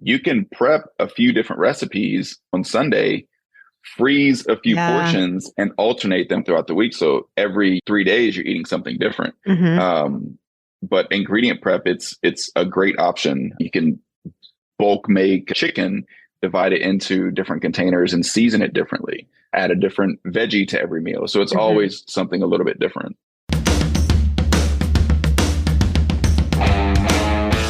you can prep a few different recipes on Sunday, freeze a few portions, and alternate them throughout the week. So every 3 days, you're eating something different. But ingredient prep, it's a great option. You can bulk make chicken, divide it into different containers and season it differently, add a different veggie to every meal. So it's always something a little bit different.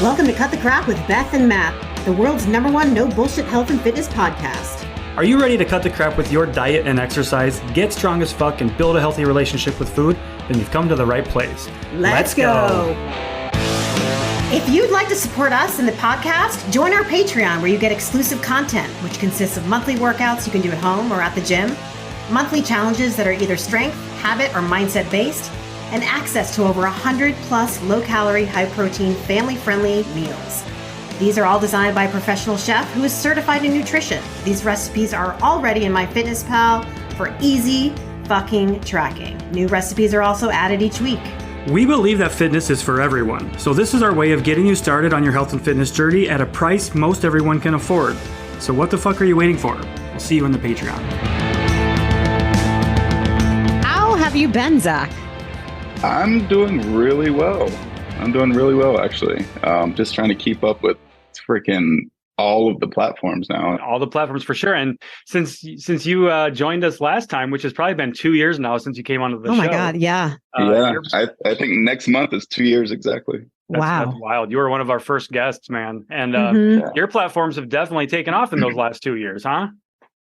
Welcome to Cut the Crap with Beth and Matt, the world's #1 no bullshit health and fitness podcast. Are you ready to cut the crap with your diet and exercise, get strong as fuck, and build a healthy relationship with food? Then you've come to the right place. Let's go. If you'd like to support us in the podcast, join our Patreon where you get exclusive content, which consists of monthly workouts you can do at home or at the gym, monthly challenges that are either strength, habit, or mindset based, and access to over 100 plus low-calorie, high-protein, family-friendly meals. These are all designed by a professional chef who is certified in nutrition. These recipes are already in MyFitnessPal for easy fucking tracking. New recipes are also added each week. We believe that fitness is for everyone, so this is our way of getting you started on your health and fitness journey at a price most everyone can afford. So what the fuck are you waiting for? We'll see you in the Patreon. How have you been, Zach? I'm doing really well. Actually. Just trying to keep up with freaking all of the platforms now. All the platforms for sure. And since you joined us last time, which has probably been 2 years now since you came onto the show. Oh my God, yeah. I think next month is 2 years exactly. That's wild. You were one of our first guests, man. And your platforms have definitely taken off in those last 2 years, huh?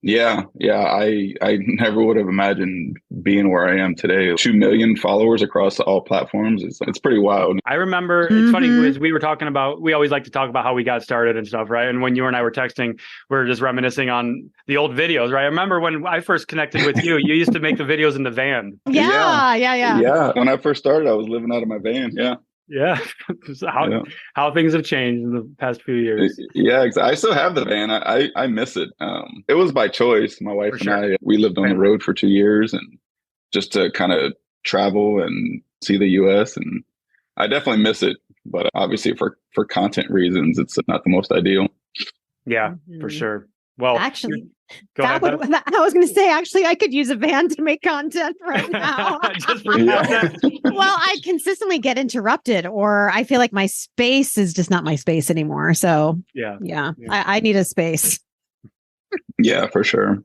Yeah. I never would have imagined being where I am today. 2 million followers across all platforms. It's pretty wild. I remember, it's funny, because we were talking about, we always like to talk about how we got started and stuff, right? And when you and I were texting, we were just reminiscing on the old videos, right? I remember when I first connected with you, you used to make the videos in the van. Yeah. When I first started, I was living out of my van. Yeah. How things have changed in the past few years. Yeah, I still have the van. I miss it. It was by choice. My wife and I, we lived on the road for 2 years, and just to kind of travel and see the US, and I definitely miss it. But obviously for content reasons, it's not the most ideal. Yeah, for sure. Well, actually, I was going to say, I could use a van to make content right now. Just for content. Well, I consistently get interrupted, or I feel like my space is just not my space anymore. So yeah. I need a space. Yeah, for sure.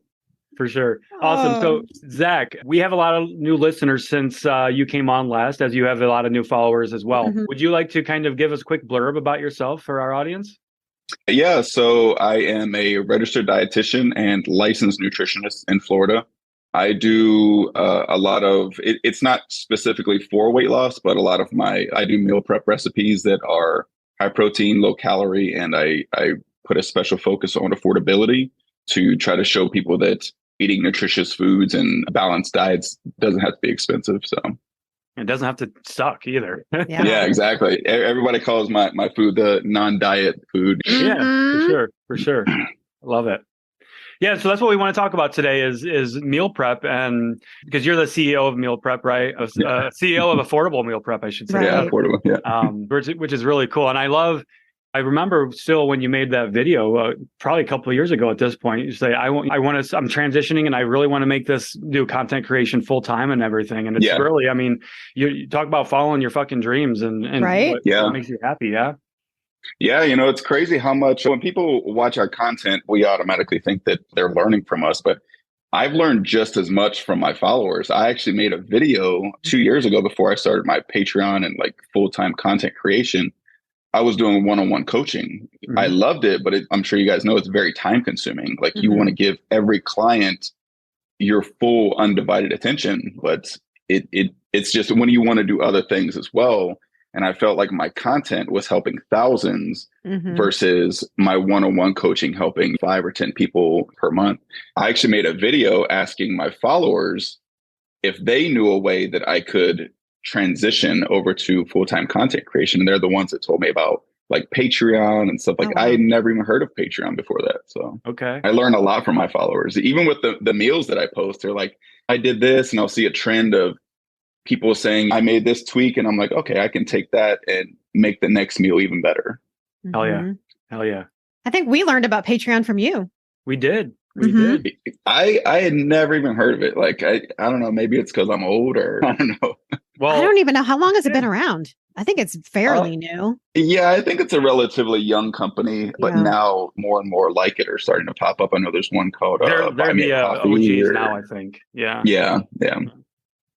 For sure. Awesome. So Zach, we have a lot of new listeners since you came on last, as you have a lot of new followers as well. Would you like to kind of give us a quick blurb about yourself for our audience? Yeah, so I am a registered dietitian and licensed nutritionist in Florida. I do a lot of, it's not specifically for weight loss, but a lot of I do meal prep recipes that are high protein, low calorie, and I put a special focus on affordability to try to show people that eating nutritious foods and balanced diets doesn't have to be expensive. So it doesn't have to suck either. Yeah, exactly. Everybody calls my food the non-diet food. Yeah, for sure. Love it. Yeah, so that's what we want to talk about today is meal prep, and because you're the CEO of meal prep, right? CEO of affordable meal prep, I should say. Yeah, affordable. Yeah. Which is really cool, and I remember still when you made that video, probably a couple of years ago at this point, you say, I'm transitioning and I really want to make this do content creation full time and everything. And it's really, I mean, you talk about following your fucking dreams and right? What makes you happy. Yeah. Yeah. It's crazy how much when people watch our content, we automatically think that they're learning from us, but I've learned just as much from my followers. I actually made a video 2 years ago before I started my Patreon and like full-time content creation. I was doing one-on-one coaching. I loved it, but I'm sure you guys know it's very time consuming. Like you want to give every client your full undivided attention, but it's just when you want to do other things as well. And I felt like my content was helping thousands versus my one-on-one coaching helping 5 or 10 people per month. I actually made a video asking my followers if they knew a way that I could transition over to full-time content creation. And they're the ones that told me about like Patreon and stuff like I had never even heard of Patreon before that. So I learned a lot from my followers. Even with the meals that I post, they're like, I did this, and I'll see a trend of people saying, I made this tweak, and I'm like, okay, I can take that and make the next meal even better. Hell yeah. I think we learned about Patreon from you. We did. We did. I had never even heard of it. Like, I don't know. Maybe it's because I'm old or I don't know. Well, I don't even know. How long has it been around? I think it's fairly new. Yeah, I think it's a relatively young company, but now more and more like it are starting to pop up. I know there's one called they're the OGs now, I think. Yeah.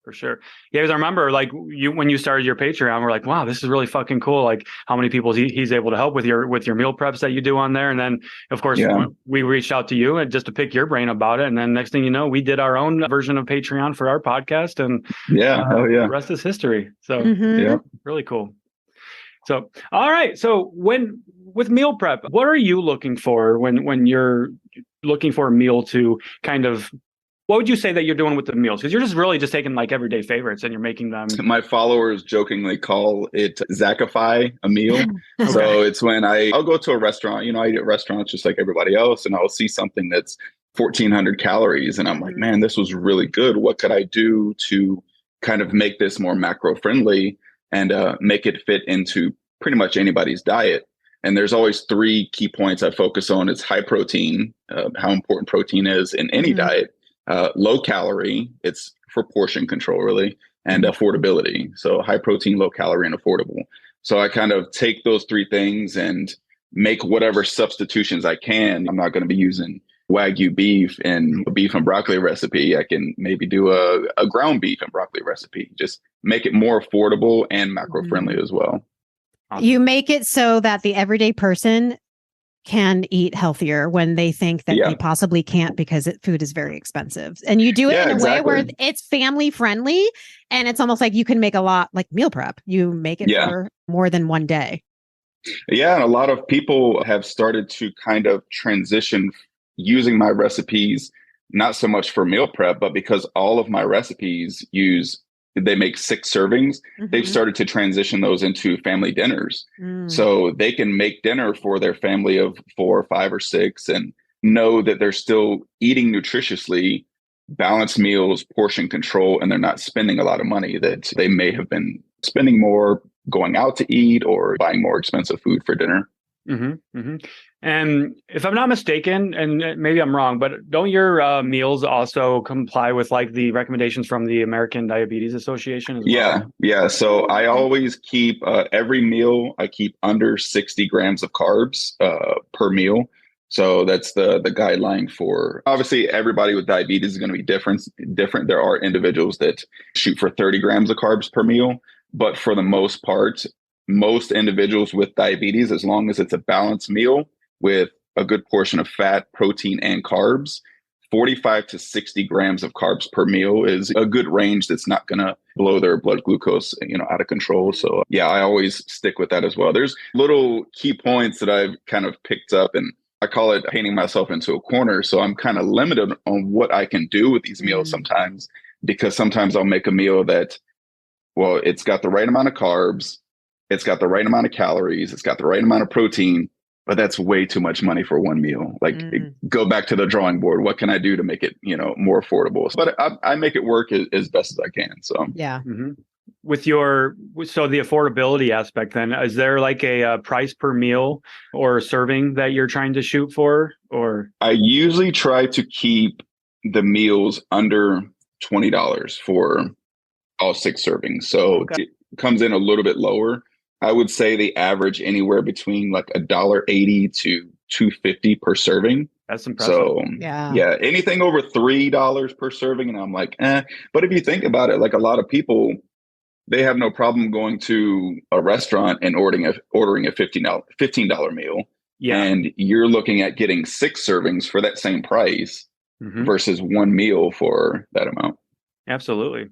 For sure. Yeah, because I remember when you started your Patreon, we're like, wow, this is really fucking cool. Like how many people he's able to help with your meal preps that you do on there. And then of course we reached out to you and just to pick your brain about it. And then next thing you know, we did our own version of Patreon for our podcast, and the rest is history. So really cool. So, all right. So with meal prep, what are you looking for when you're looking for a meal to kind of, what would you say that you're doing with the meals? Because you're really just taking like everyday favorites and you're making them. My followers jokingly call it Zachify a meal. Okay. So it's when I'll go to a restaurant, I eat at restaurants just like everybody else, and I'll see something that's 1,400 calories. And I'm like, man, this was really good. What could I do to kind of make this more macro friendly and make it fit into pretty much anybody's diet? And there's always 3 key points I focus on. It's high protein, how important protein is in any diet. Low calorie, it's for portion control really, and affordability. So high protein, low calorie, and affordable. So I kind of take those 3 things and make whatever substitutions I can. I'm not going to be using Wagyu beef in a beef and broccoli recipe. I can maybe do a ground beef and broccoli recipe. Just make it more affordable and macro friendly as well. You make it so that the everyday person can eat healthier when they think that they possibly can't because food is very expensive. And you do it in a way where it's family friendly, and it's almost like you can make a lot like meal prep. You make it for more than one day. Yeah, and a lot of people have started to kind of transition using my recipes, not so much for meal prep, but because all of my recipes they make 6 servings. They've started to transition those into family dinners. So they can make dinner for their family of 4 or 5 or 6 and know that they're still eating nutritiously, balanced meals, portion control, and they're not spending a lot of money that they may have been spending more going out to eat or buying more expensive food for dinner. And if I'm not mistaken, and maybe I'm wrong, but don't your meals also comply with like the recommendations from the American Diabetes Association as well? Yeah. So I always keep every meal, I keep under 60 grams of carbs per meal. So that's the guideline for, obviously everybody with diabetes is going to be different. There are individuals that shoot for 30 grams of carbs per meal, but for the most part, most individuals with diabetes, as long as it's a balanced meal with a good portion of fat, protein, and carbs, 45 to 60 grams of carbs per meal is a good range that's not going to blow their blood glucose, out of control. So I always stick with that as well. There's little key points that I've kind of picked up, and I call it painting myself into a corner. So I'm kind of limited on what I can do with these meals sometimes, because sometimes I'll make a meal that, it's got the right amount of carbs, it's got the right amount of calories, it's got the right amount of protein, but that's way too much money for one meal. Like go back to the drawing board. What can I do to make it, more affordable? But I make it work as best as I can. So With so the affordability aspect, then is there like a price per meal or serving that you're trying to shoot for? Or I usually try to keep the meals under $20 for all 6 servings. So it comes in a little bit lower. I would say the average anywhere between like $1.80 to $2.50 per serving. That's impressive. So anything over $3 per serving, and I'm like, But if you think about it, like a lot of people, they have no problem going to a restaurant and ordering a $15 meal. Yeah. And you're looking at getting 6 servings for that same price versus one meal for that amount. Absolutely.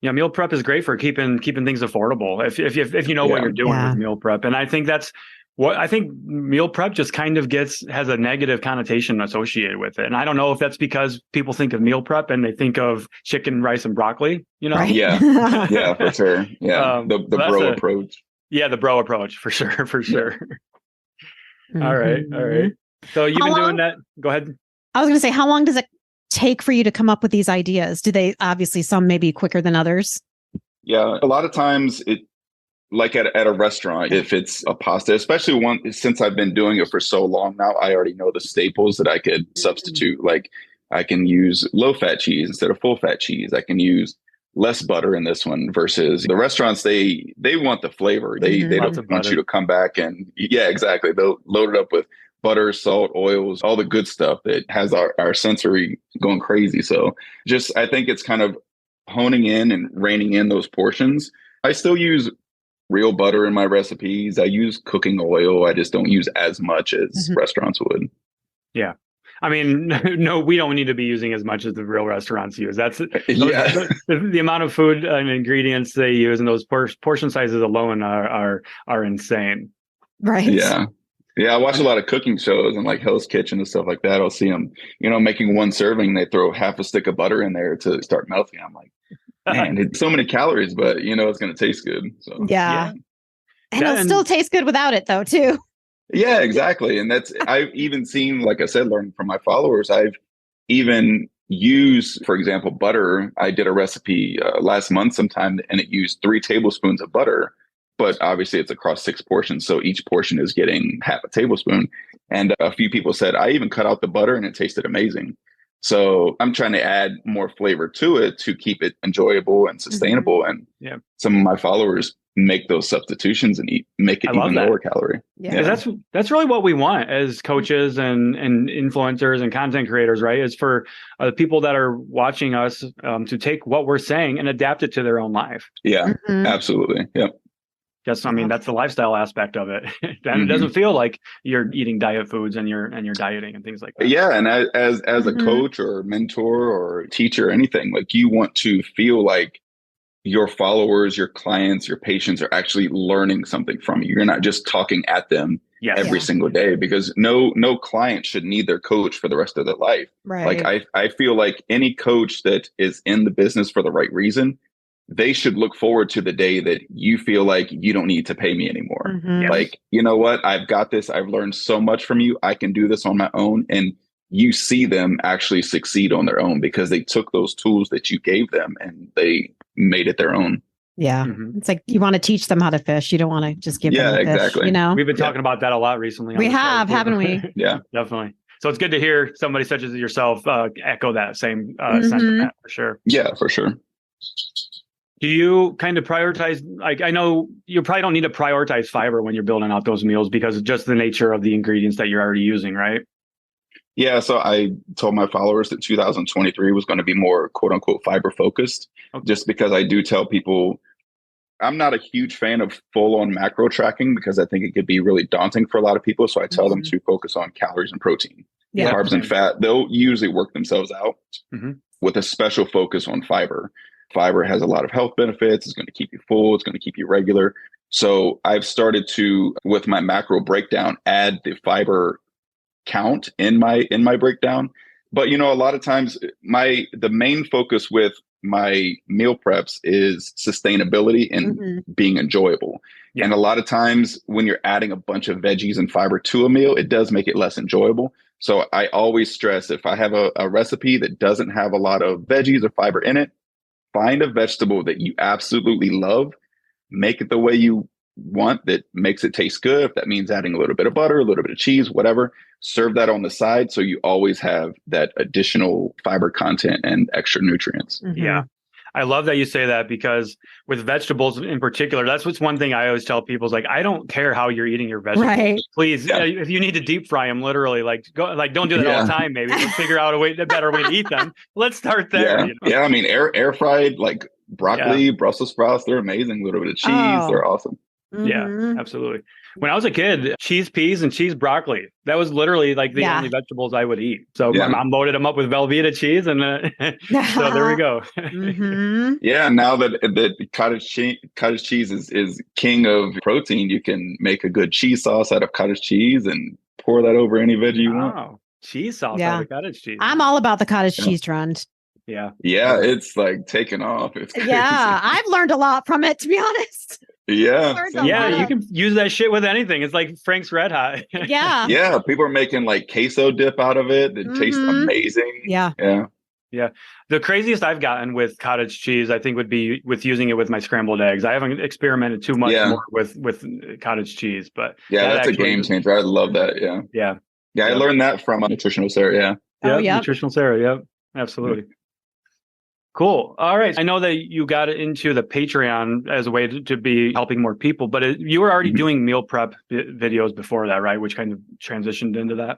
Meal prep is great for keeping things affordable if you know what you're doing with meal prep. And I think that's what I think meal prep just kind of has a negative connotation associated with it. And I don't know if that's because people think of meal prep and they think of chicken, rice, and broccoli, Right? Yeah, for sure. Yeah. The bro approach. Yeah, the bro approach for sure. All right. So you've been doing that. Go ahead. I was going to say, how long does it take for you to come up with these ideas? Do they obviously some may be quicker than others? Yeah, a lot of times like at a restaurant, if it's a pasta, especially since I've been doing it for so long now, I already know the staples that I could substitute. Like I can use low fat cheese instead of full fat cheese. I can use less butter in this one versus the restaurants. They want the flavor. They don't want you to come back and exactly. They'll load it up with butter, salt, oils, all the good stuff that has our sensory going crazy. So I think it's kind of honing in and reining in those portions. I still use real butter in my recipes. I use cooking oil. I just don't use as much as restaurants would. Yeah. I mean, no, we don't need to be using as much as the real restaurants use. That's the amount of food and ingredients they use, and those portion sizes alone are insane. Right. Yeah. Yeah. I watch a lot of cooking shows and like Hell's Kitchen and stuff like that. I'll see them, making one serving. They throw half a stick of butter in there to start melting. I'm like, man, it's so many calories, but it's going to taste good. So yeah. And it'll still taste good without it though, too. Yeah, exactly. And I've even seen, like I said, learning from my followers, I've even used, for example, butter. I did a recipe last month sometime, and it used 3 tablespoons of butter, but obviously it's across 6 portions. So each portion is getting half a tablespoon. And a few people said, I even cut out the butter and it tasted amazing. So I'm trying to add more flavor to it to keep it enjoyable and sustainable. And some of my followers make those substitutions and make it even lower calorie. Yeah. That's really what we want as coaches and influencers and content creators, right? Is for the people that are watching us to take what we're saying and adapt it to their own life. Yeah, absolutely. Yep. That's the lifestyle aspect of it. And it doesn't feel like you're eating diet foods and you're dieting and things like that. Yeah. And as a coach or mentor or teacher or anything, like you want to feel like your followers, your clients, your patients are actually learning something from you. You're not just talking at them every single day, because no client should need their coach for the rest of their life. Right. Like I feel like any coach that is in the business for the right reason, they should look forward to the day that you feel like you don't need to pay me anymore. Like, you know what? I've got this. I've learned so much from you. I can do this on my own. And you see them actually succeed on their own because they took those tools that you gave them and they made it their own. Yeah. It's like you want to teach them how to fish. You don't want to just give them the fish, exactly. We've been talking about that a lot recently. We have, haven't we? Yeah, definitely. So it's good to hear somebody such as yourself echo that same sentiment for sure. Yeah, for sure. Do you kind of prioritize, like, I know you probably don't need to prioritize fiber when you're building out those meals because of just the nature of the ingredients that you're already using, right? Yeah, so I told my followers that 2023 was going to be more quote unquote fiber focused, just because I do tell people I'm not a huge fan of full on macro tracking because I think it could be really daunting for a lot of people. So I tell them to focus on calories and protein. Carbs and fat, they'll usually work themselves out with a special focus on fiber. Fiber has a lot of health benefits. It's going to keep you full. It's going to keep you regular. So I've started to, with my macro breakdown, add the fiber count in my breakdown. But a lot of times the main focus with my meal preps is sustainability and being enjoyable. And a lot of times when you're adding a bunch of veggies and fiber to a meal, it does make it less enjoyable. So I always stress, if I have a recipe that doesn't have a lot of veggies or fiber in it, find a vegetable that you absolutely love, make it the way you want that makes it taste good. If that means adding a little bit of butter, a little bit of cheese, whatever, serve that on the side so you always have that additional fiber content and extra nutrients. Yeah. I love that you say that, because with vegetables in particular, that's what's one thing I always tell people is, like, I don't care how you're eating your vegetables. Right. Please, if you need to deep fry them, literally, don't do that all the time. Maybe figure out a better way to eat them. Let's start there. Yeah. I mean, air fried, like broccoli, Brussels sprouts, they're amazing. A little bit of cheese, they're awesome. Yeah, absolutely. When I was a kid, cheese peas and cheese broccoli, that was literally like the only vegetables I would eat. So my mom loaded them up with Velveeta cheese, and so there we go. Yeah, now that cottage cheese is king of protein, you can make a good cheese sauce out of cottage cheese and pour that over any veggie you want. Cheese sauce out of cottage cheese. I'm all about the cottage cheese trend. Yeah, it's like taking off. It's crazy. Yeah, I've learned a lot from it, to be honest. Yeah, you can use that shit with anything. It's like Frank's Red Hot. Yeah, people are making like queso dip out of it. It tastes amazing. Yeah. Yeah. The craziest I've gotten with cottage cheese, I think, would be with using it with my scrambled eggs. I haven't experimented too much more with cottage cheese, but yeah, that's actually, a game changer. I love that. Yeah. Yeah. Yeah. I learned that from a nutritional Sarah. Yeah. Yeah. yeah. Nutritional Sarah. Yep. Absolutely. Cool. All right. I know that you got into the Patreon as a way to be helping more people, but you were already doing meal prep videos before that, right? Which kind of transitioned into that.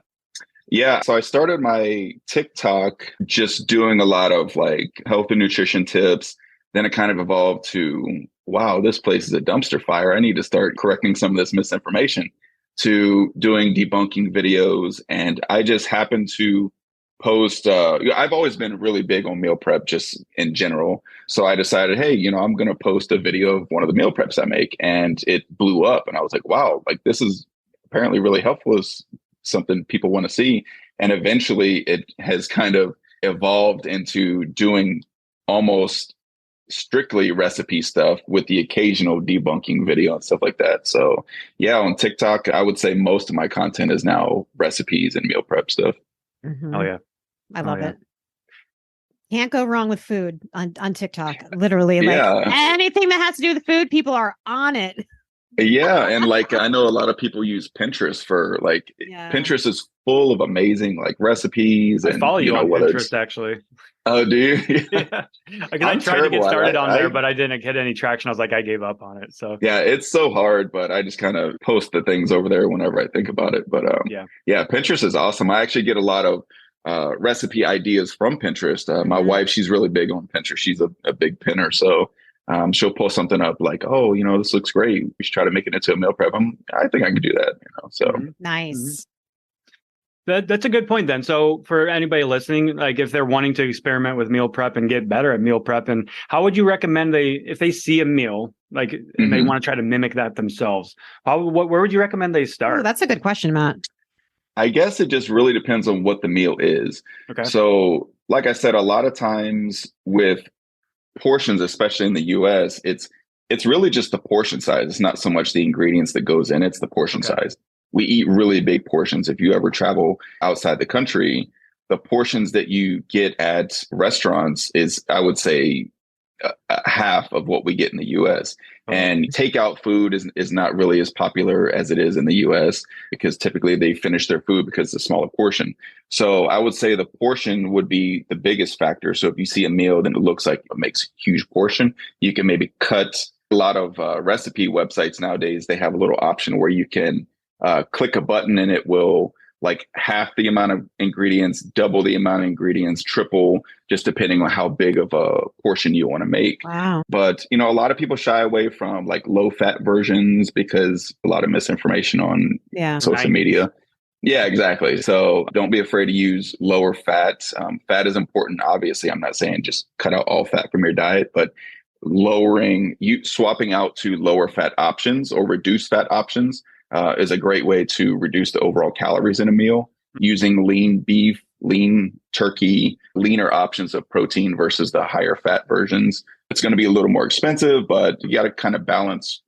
Yeah. So I started my TikTok just doing a lot of like health and nutrition tips. Then it kind of evolved to, wow, this place is a dumpster fire. I need to start correcting some of this misinformation, to doing debunking videos. And I just happened to post, I've always been really big on meal prep just in general. So I decided, hey, I'm going to post a video of one of the meal preps I make, and it blew up. And I was like, wow, like this is apparently really helpful. It's something people want to see. And eventually it has kind of evolved into doing almost strictly recipe stuff with the occasional debunking video and stuff like that. So yeah, on TikTok, I would say most of my content is now recipes and meal prep stuff. Mm-hmm. Oh yeah. I love it. Can't go wrong with food on TikTok. Literally, like anything that has to do with food, people are on it. Yeah. And like, I know a lot of people use Pinterest for like, Pinterest is full of amazing like recipes. I follow you on Pinterest, actually. Oh, do you? Yeah. Because I tried to get started on there, but I didn't get any traction. I was like, I gave up on it. So yeah, it's so hard, but I just kind of post the things over there whenever I think about it. But yeah, Pinterest is awesome. I actually get a lot of recipe ideas from Pinterest. My wife, she's really big on Pinterest. She's a big pinner. So she'll post something up like, oh, this looks great. We should try to make it into a meal prep. I think I can do that. So nice. That's a good point then. So for anybody listening, like if they're wanting to experiment with meal prep and get better at meal prep, and how would you recommend if they see a meal, like and they want to try to mimic that themselves, where would you recommend they start? Oh, that's a good question, Matt. I guess it just really depends on what the meal is. Okay. So like I said, a lot of times with portions, especially in the US, it's really just the portion size. It's not so much the ingredients that goes in, it's the portion size. We eat really big portions. If you ever travel outside the country, the portions that you get at restaurants is, I would say, half of what we get in the US. And takeout food is not really as popular as it is in the US, because typically they finish their food because it's a smaller portion. So I would say the portion would be the biggest factor. So if you see a meal, then it looks like it makes a huge portion, you can maybe cut. A lot of recipe websites nowadays, they have a little option where you can click a button and it will like half the amount of ingredients, double the amount of ingredients, triple, just depending on how big of a portion you want to make. Wow. But, a lot of people shy away from like low fat versions because a lot of misinformation on social media. Yeah, exactly. So don't be afraid to use lower fat. Fat is important. Obviously, I'm not saying just cut out all fat from your diet, but swapping out to lower fat options or reduced fat options is a great way to reduce the overall calories in a meal, using lean beef, lean turkey, leaner options of protein versus the higher fat versions. It's going to be a little more expensive, but you got to kind of balance,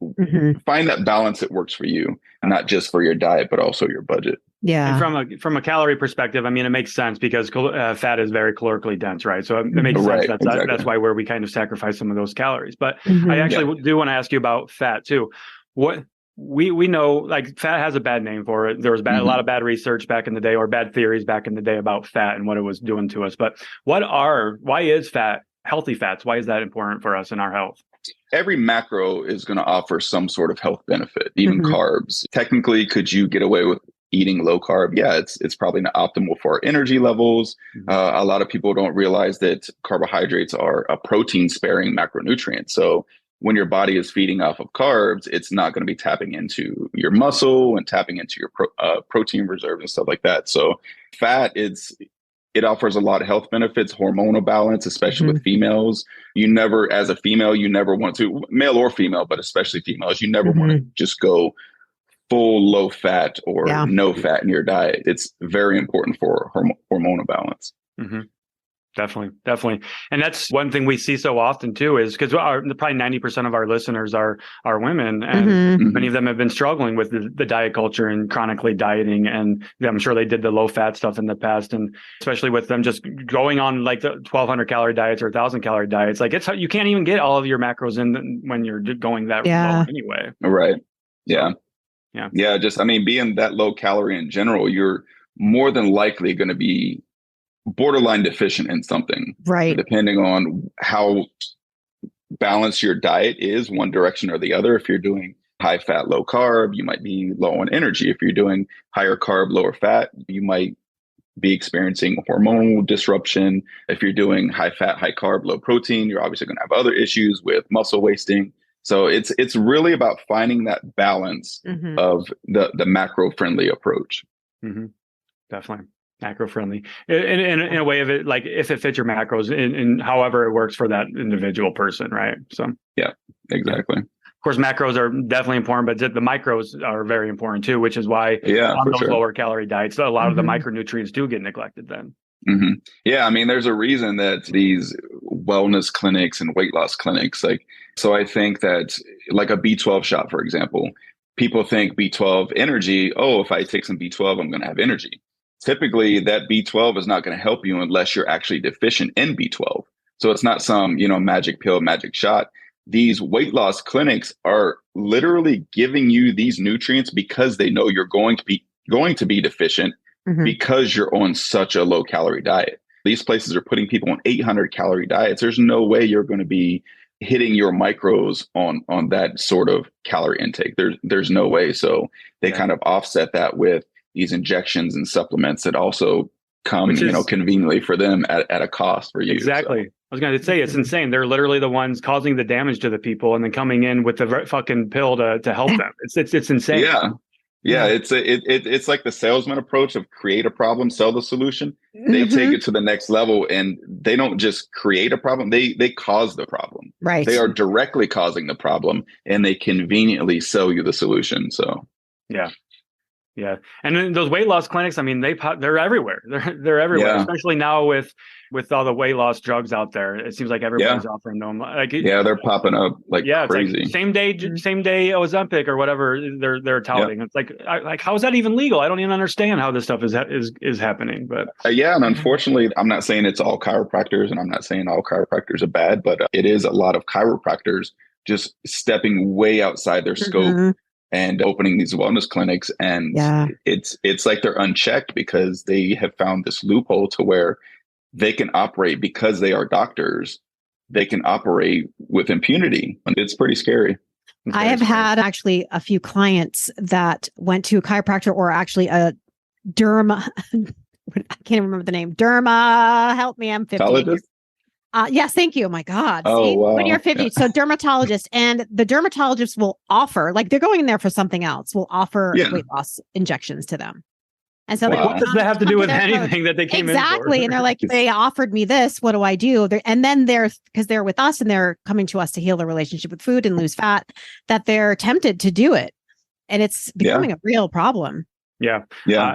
find that balance that works for you, not just for your diet, but also your budget. Yeah. And from a calorie perspective, I mean, it makes sense because fat is very calorically dense, right? So it makes sense. That's why we kind of sacrifice some of those calories. But I actually do want to ask you about fat too. What we know, like fat has a bad name for it. There was a lot of bad research back in the day, or bad theories back in the day about fat and what it was doing to us. But why is fat, healthy fats, why is that important for us in our health? Every macro is going to offer some sort of health benefit, even carbs. Technically, could you get away with eating low carb? Yeah, it's probably not optimal for our energy levels. A lot of people don't realize that carbohydrates are a protein sparing macronutrient. So when your body is feeding off of carbs, it's not going to be tapping into your muscle and tapping into your protein reserves and stuff like that. So fat, it offers a lot of health benefits, hormonal balance, especially with females. As a female, you never want to, male or female, but especially females, you never want to just go full low fat or no fat in your diet. It's very important for hormonal balance. Definitely. And that's one thing we see so often too, is because probably 90% of our listeners are women, and many of them have been struggling with the diet culture and chronically dieting. And I'm sure they did the low fat stuff in the past. And especially with them just going on like the 1,200 calorie diets or 1,000 calorie diets, like you can't even get all of your macros in when you're going that low anyway. Right. Yeah. So, yeah. Just, I mean, being that low calorie in general, you're more than likely going to be borderline deficient in something, right? Depending on how balanced your diet is, one direction or the other. If you're doing high fat, low carb, you might be low on energy. If you're doing higher carb, lower fat, you might be experiencing hormonal disruption. If you're doing high fat, high carb, low protein, you're obviously going to have other issues with muscle wasting. So it's really about finding that balance of the macro friendly approach. Definitely. Macro friendly in a way of it, like if it fits your macros in however it works for that individual person, right? So yeah, exactly. Of course, macros are definitely important, but the micros are very important too, which is why on those lower calorie diets, a lot of the micronutrients do get neglected then. Yeah, I mean, there's a reason that these wellness clinics and weight loss clinics, so I think that like a B12 shot, for example, people think B12 energy, if I take some B12, I'm going to have energy. Typically, that B12 is not going to help you unless you're actually deficient in B12. So it's not some, magic pill, magic shot. These weight loss clinics are literally giving you these nutrients because they know you're going to be deficient because you're on such a low calorie diet. These places are putting people on 800 calorie diets. There's no way you're going to be hitting your micros on that sort of calorie intake. There's no way. So they kind of offset that with these injections and supplements that also come, conveniently for them at a cost for you. Exactly. So. I was going to say, it's insane. They're literally the ones causing the damage to the people and then coming in with the fucking pill to help them. It's insane. Yeah. It's like the salesman approach of create a problem, sell the solution. They take it to the next level, and they don't just create a problem. They cause the problem. Right. They are directly causing the problem, and they conveniently sell you the solution. So yeah. And then those weight loss clinics, I mean, they're everywhere. They're everywhere, especially now with all the weight loss drugs out there. It seems like everybody's offering them. They're popping up like crazy. It's like same day Ozempic or whatever they're touting. It's like how is that even legal? I don't even understand how this stuff is happening. But and unfortunately, I'm not saying it's all chiropractors, and I'm not saying all chiropractors are bad, but it is a lot of chiropractors just stepping way outside their scope and opening these wellness clinics. And it's like they're unchecked because they have found this loophole to where they can operate, because they are doctors, they can operate with impunity. And it's pretty scary. I have had actually a few clients that went to a chiropractor, or actually a derma, I can't remember the name. Derma, help me, I'm 50. Yes, thank you. My God. Oh, wow. When you're 50. So dermatologist, and the dermatologist will offer, like they're going in there for something else, will offer weight loss injections to them. And so what does that have to do with anything that they came in for? Exactly. And they're like, they offered me this. What do I do? And then because they're with us and they're coming to us to heal their relationship with food and lose fat, that they're tempted to do it. And it's becoming a real problem. Yeah.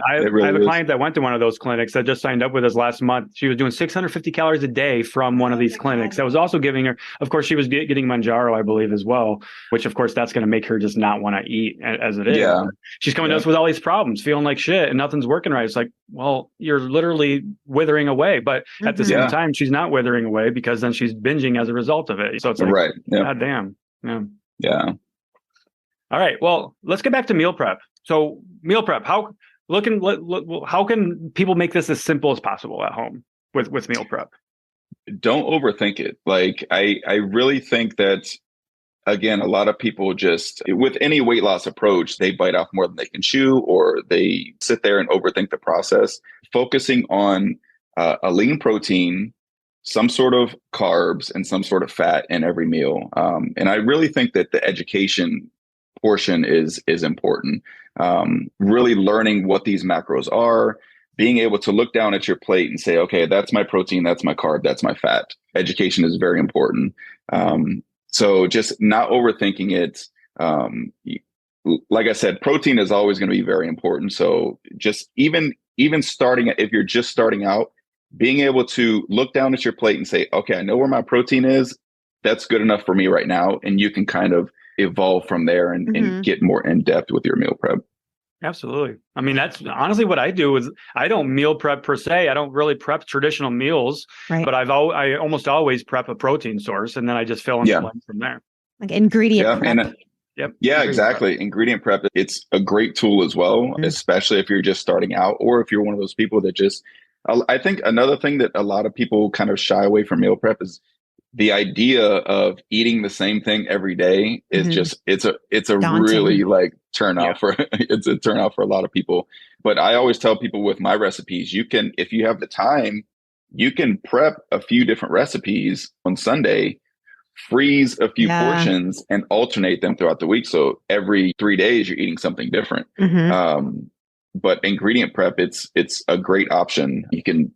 I really have a client that went to one of those clinics that just signed up with us last month. She was doing 650 calories a day from one of these clinics. That was also giving her, of course, she was getting Manjaro, I believe, as well, which of course that's going to make her just not want to eat as it is. Yeah. She's coming to us with all these problems, feeling like shit and nothing's working right. It's like, well, you're literally withering away. But at the same time, she's not withering away because then she's binging as a result of it. So it's like, God damn. Yeah. All right. Well, let's get back to meal prep. So meal prep, how can people make this as simple as possible at home with meal prep? Don't overthink it. Like I really think that, again, a lot of people just, with any weight loss approach, they bite off more than they can chew, or they sit there and overthink the process. Focusing on a lean protein, some sort of carbs, and some sort of fat in every meal. And I really think that the education portion is important. Really learning what these macros are, being able to look down at your plate and say, okay, that's my protein, that's my carb, that's my fat. Education is very important. So just not overthinking it. Like I said, protein is always going to be very important. So just even starting, if you're just starting out, being able to look down at your plate and say, okay, I know where my protein is. That's good enough for me right now. And you can kind of evolve from there and get more in depth with your meal prep. Absolutely. I mean, that's honestly what I do is I don't meal prep per se. I don't really prep traditional meals, but I almost always prep a protein source, and then I just fill in the blanks from there. Like ingredient prep. Exactly. Prep. Ingredient prep. It's a great tool as well, especially if you're just starting out or if you're one of those people that just, I think another thing that a lot of people kind of shy away from meal prep is the idea of eating the same thing every day is just, it's a daunting. Really like turn off for, it's a turn off for a lot of people. But I always tell people with my recipes, you can, if you have the time, you can prep a few different recipes on Sunday, freeze a few portions and alternate them throughout the week. So every 3 days you're eating something different. But ingredient prep, it's a great option. You can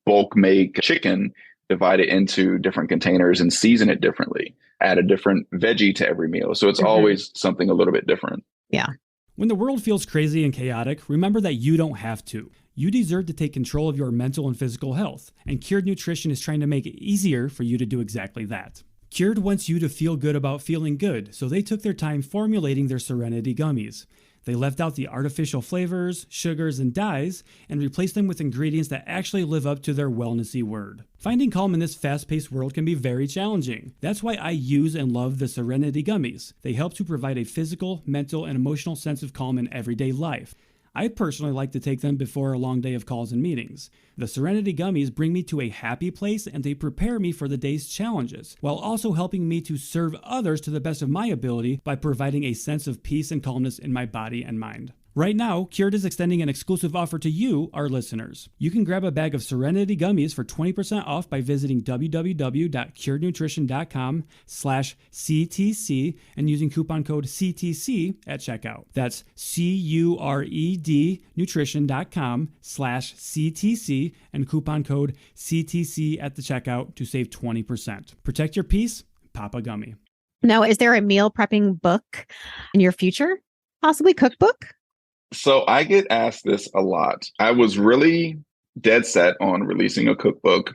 bulk make chicken, divide it into different containers and season it differently, add a different veggie to every meal. So it's always something a little bit different. Yeah. When the world feels crazy and chaotic, remember that you don't have to. You deserve to take control of your mental and physical health, and Cured Nutrition is trying to make it easier for you to do exactly that. Cured wants you to feel good about feeling good, so they took their time formulating their Serenity Gummies. They left out the artificial flavors, sugars, and dyes, and replaced them with ingredients that actually live up to their wellnessy word. Finding calm in this fast-paced world can be very challenging. That's why I use and love the Serenity Gummies. They help to provide a physical, mental, and emotional sense of calm in everyday life. I personally like to take them before a long day of calls and meetings. The Serenity Gummies bring me to a happy place and they prepare me for the day's challenges, while also helping me to serve others to the best of my ability by providing a sense of peace and calmness in my body and mind. Right now, Cured is extending an exclusive offer to you, our listeners. You can grab a bag of Serenity Gummies for 20% off by visiting www.curednutrition.com/CTC and using coupon code CTC at checkout. That's CURED nutrition.com/CTC and coupon code CTC at the checkout to save 20%. Protect your peace, pop a gummy. Now, is there a meal prepping book in your future? Possibly cookbook? So I get asked this a lot. I was really dead set on releasing a cookbook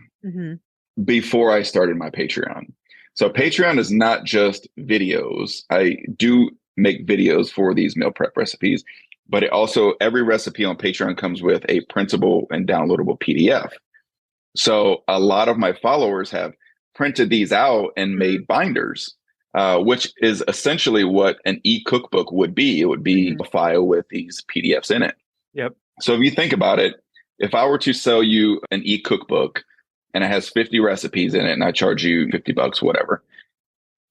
before I started my Patreon. So Patreon is not just videos. I do make videos for these meal prep recipes, but it also, every recipe on Patreon comes with a printable and downloadable PDF. So a lot of my followers have printed these out and made binders. Which is essentially what an e-cookbook would be. It would be a file with these PDFs in it. Yep. So if you think about it, if I were to sell you an e-cookbook and it has 50 recipes in it and I charge you $50, whatever,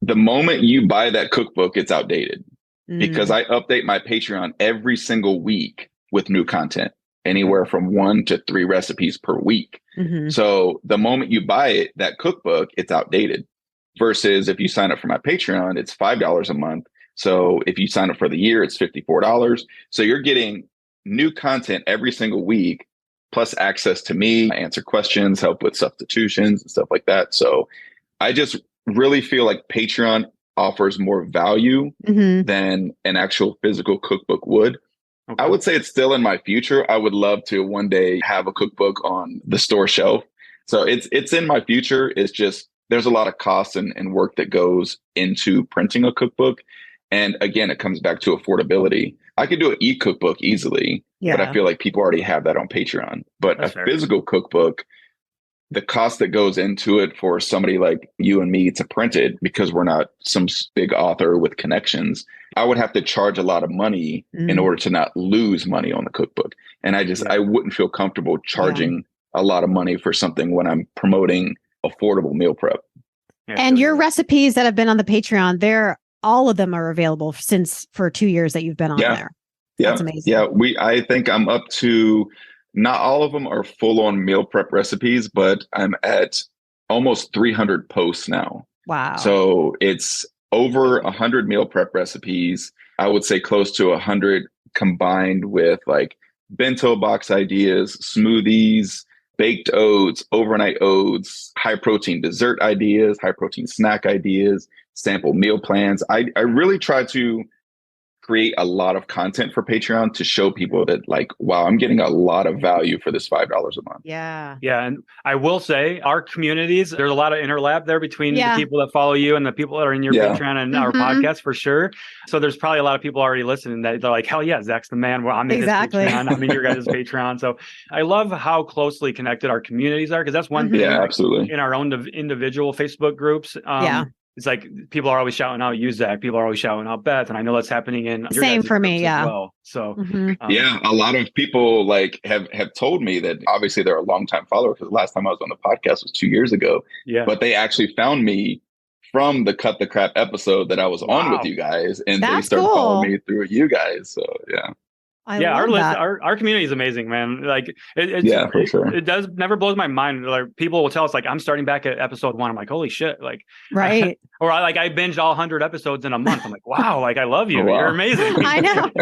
the moment you buy that cookbook, it's outdated because I update my Patreon every single week with new content, anywhere from 1 to 3 recipes per week. So the moment you buy it, that cookbook, it's outdated. Versus if you sign up for my Patreon, it's $5 a month. So if you sign up for the year, it's $54. So you're getting new content every single week, plus access to me, I answer questions, help with substitutions and stuff like that. So I just really feel like Patreon offers more value than an actual physical cookbook would. Okay. I would say it's still in my future. I would love to one day have a cookbook on the store shelf. So it's in my future. It's just, there's a lot of costs and work that goes into printing a cookbook. And again, it comes back to affordability. I could do an e-cookbook easily, but I feel like people already have that on Patreon. But that's a physical cookbook, the cost that goes into it for somebody like you and me to print it, because we're not some big author with connections, I would have to charge a lot of money in order to not lose money on the cookbook. And I wouldn't feel comfortable charging a lot of money for something when I'm promoting affordable meal prep. And your recipes that have been on the Patreon, all of them are available for 2 years that you've been on there. That's amazing. Yeah, I think I'm up to, not all of them are full on meal prep recipes, but I'm at almost 300 posts now. Wow. So it's over 100 meal prep recipes. I would say close to 100 combined with like bento box ideas, smoothies, baked oats, overnight oats, high protein dessert ideas, high protein snack ideas, sample meal plans. I really try to create a lot of content for Patreon to show people that like, wow, I'm getting a lot of value for this $5 a month. Yeah. Yeah. And I will say our communities, there's a lot of interlap there between the people that follow you and the people that are in your Patreon and our podcast for sure. So there's probably a lot of people already listening that they're like, hell yeah, Zach's the man. Well, I'm in his Patreon. I'm in your guys' Patreon. So I love how closely connected our communities are, because that's one thing. Yeah, absolutely. In our own individual Facebook groups. It's like people are always shouting out you, Zach. People are always shouting out Beth, and I know that's happening in your same for me, as well. So a lot of people like have told me that obviously they're a longtime follower, because the last time I was on the podcast was 2 years ago. Yeah, but they actually found me from the Cut the Crap episode that I was on with you guys, and they started following me through you guys. So yeah. Our community is amazing, man. Like for sure. It does never blows my mind. Like people will tell us like I'm starting back at episode 1. I'm like, holy shit. Like, right. Or I binged all 100 episodes in a month. I'm like, wow, like I love you. You're amazing. I know.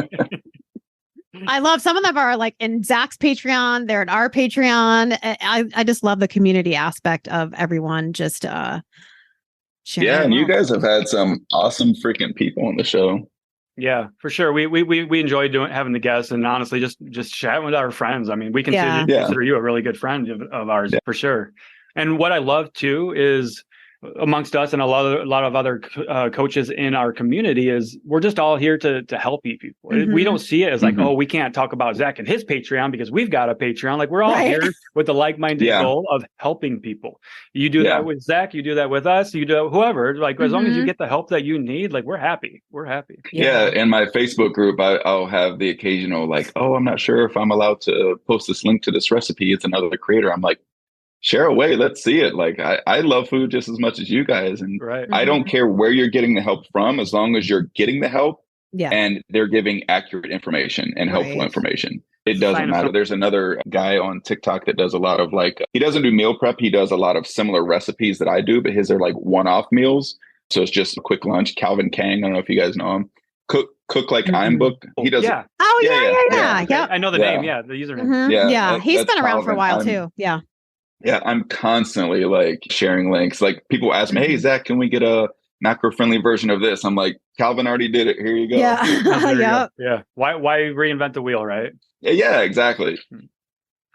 I love some of them are like in Zach's Patreon. They're in our Patreon. I just love the community aspect of everyone just sharing. Yeah, and you guys have had some awesome freaking people on the show. Yeah, for sure. We enjoy having the guests, and honestly, just chatting with our friends. I mean, we consider you a really good friend of ours for sure. And what I love too is amongst us and a lot of other coaches in our community is we're just all here to help people. We don't see it as like, oh, we can't talk about Zach and his Patreon because we've got a Patreon. Like we're all here with the like-minded goal of helping people. You do that with Zach, you do that with us, you do whoever. Like as long as you get the help that you need, like we're happy. We're happy. Yeah. In my Facebook group, I'll have the occasional like, oh, I'm not sure if I'm allowed to post this link to this recipe. It's another creator. I'm like, share away. Let's see it. Like I love food just as much as you guys. And I don't care where you're getting the help from, as long as you're getting the help and they're giving accurate information and helpful information. It doesn't matter. There's another guy on TikTok that does a lot of like, he doesn't do meal prep. He does a lot of similar recipes that I do, but his are like one-off meals. So it's just a quick lunch. Calvin Kang. I don't know if you guys know him. Cook like I'm booked. He does. Yeah. Oh yeah. Yep. I know the name. Yeah. The username. Yeah. He's been around for a while too. Yeah. Yeah, I'm constantly like sharing links. Like people ask me, hey, Zach, can we get a macro-friendly version of this? I'm like, Calvin already did it. Here you go. Yeah. Yeah. Why reinvent the wheel, right? Yeah, exactly.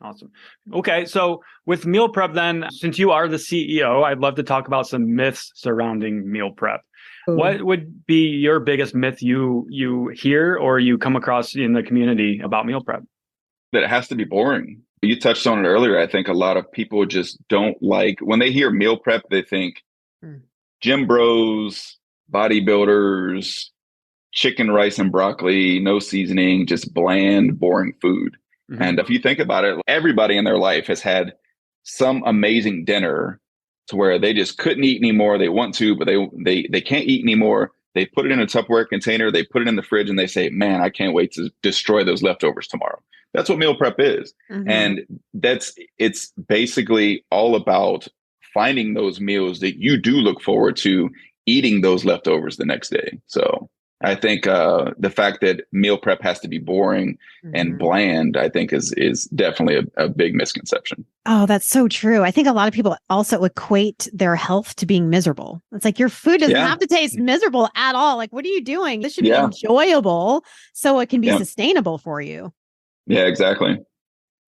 Awesome. Okay. So with meal prep then, since you are the CEO, I'd love to talk about some myths surrounding meal prep. What would be your biggest myth you hear or you come across in the community about meal prep? That it has to be boring. You touched on it earlier. I think a lot of people just don't like, when they hear meal prep, they think gym bros, bodybuilders, chicken, rice, and broccoli, no seasoning, just bland, boring food. And if you think about it, everybody in their life has had some amazing dinner to where they just couldn't eat anymore. They want to, but they can't eat anymore. They put it in a Tupperware container, they put it in the fridge, and they say, man, I can't wait to destroy those leftovers tomorrow. That's what meal prep is. And it's basically all about finding those meals that you do look forward to eating those leftovers the next day. So I think the fact that meal prep has to be boring and bland, I think is definitely a big misconception. Oh, that's so true. I think a lot of people also equate their health to being miserable. It's like your food doesn't have to taste miserable at all. Like, what are you doing? This should be enjoyable so it can be sustainable for you. Yeah, exactly.